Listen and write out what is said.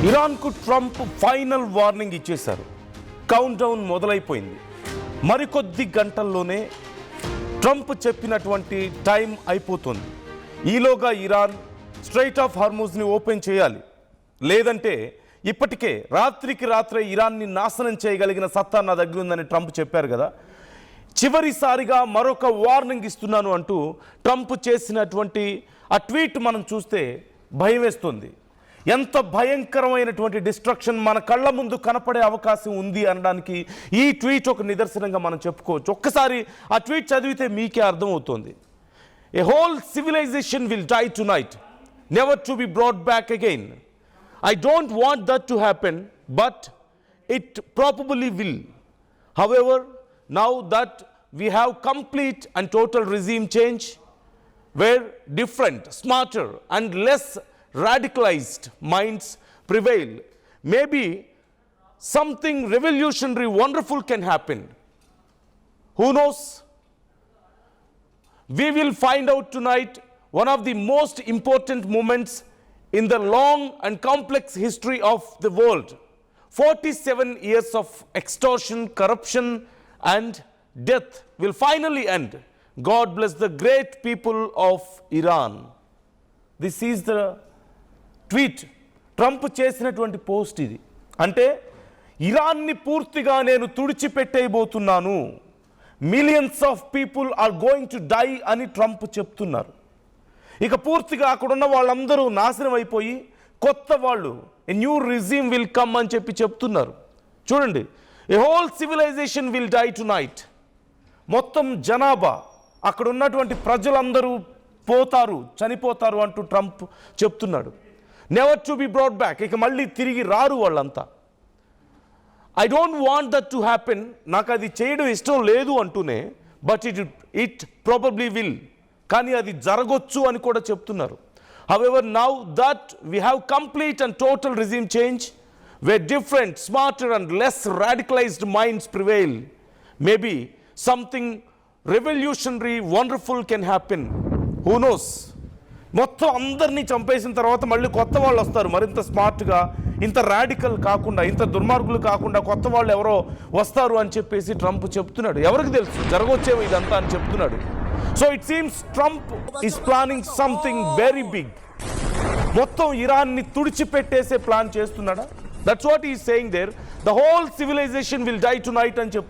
ఇరాన్కు Trump final warning ఇచ్చేశారు. Countdown మొదలైపోయింది. మరికొద్ది గంటల్లోనే ట్రంప్ చెప్పినటువంటి టైం అయిపోతుంది. ఈలోగా ఇరాన్ స్ట్రైట్ ఆఫ్ హార్మూజ్ని ఓపెన్ చేయాలి. లేదంటే ఇప్పటికే రాత్రికి రాత్రే ఇరాన్ని నాశనం చేయగలిగిన సత్తా నా దగ్గర ఉందని ట్రంప్ చెప్పారు కదా. చివరిసారిగా మరొక వార్నింగ్ ఇస్తున్నాను అంటూ ట్రంప్ చేసినటువంటి ఆ ట్వీట్ మనం చూస్తే భయం వేస్తుంది. ఎంత భయంకరమైనటువంటి డిస్ట్రక్షన్ మన కళ్ళ ముందు కనపడే అవకాశం ఉంది అనడానికి ఈ ట్వీట్ ఒక నిదర్శనంగా మనం చెప్పుకోవచ్చు. ఒక్కసారి ఆ ట్వీట్ చదివితే మీకే అర్థమవుతుంది. A whole civilization will die tonight, never to be brought back again. I don't want that to happen, but it probably will. However, now that we have complete and total regime change, where different, smarter and less radicalized minds prevail, maybe something revolutionary, wonderful can happen. Who knows? We will find out tonight one of the most important moments in the long and complex history of the world. 47 years of extortion, corruption and death will finally end. God bless the great people of Iran. This is the tweet. Trump చేసినటువంటి post ఇది. అంటే ఇరాన్ని పూర్తిగా నేను తుడిచిపెట్టేయబోతున్నాను, millions of people are going to die అని Trump చెప్తున్నారు. ఇక పూర్తిగా అక్కడున్న వాళ్ళందరూ నాశనం అయిపోయి కొత్త వాళ్ళు a new regime will come అని చెప్తున్నారు. చూడండి, a whole civilization will die tonight. మొత్తం జనాభా అక్కడ ఉన్నటువంటి ప్రజలందరూ పోతారు, చనిపోతారు అంటూ ట్రంప్ చెప్తున్నాడు. Never to be brought back, ఇక మళ్ళీ తిరిగి రారు వాళ్ళంతా. I don't want that to happen, నాకు అది చేయడం ఇష్టం లేదు అంటూనే, బట్ ఇట్ ప్రాబబ్లీ విల్, కానీ అది జరగొచ్చు అని కూడా చెప్తున్నారు. However, now that we have complete and total regime change, where different, smarter and less radicalized minds prevail, maybe something revolutionary, wonderful can happen. Who knows? మొత్తం అందరినీ చంపేసిన తర్వాత మళ్ళీ కొత్త వాళ్ళు వస్తారు, మరింత స్మార్ట్గా, ఇంత రాడికల్ కాకుండా, ఇంత దుర్మార్గులు కాకుండా కొత్త వాళ్ళు ఎవరో వస్తారు అని చెప్పేసి ట్రంప్ చెప్తున్నాడు. ఎవరికి తెలుసు, జరగొచ్చేమో ఇదంతా అని చెప్తున్నాడు. So it seems Trump is planning something very big. మొత్తం ఇరాన్ని తుడిచిపెట్టేసే ప్లాన్ చేస్తున్నాడా? That's what he is saying there. The whole civilization will die tonight అని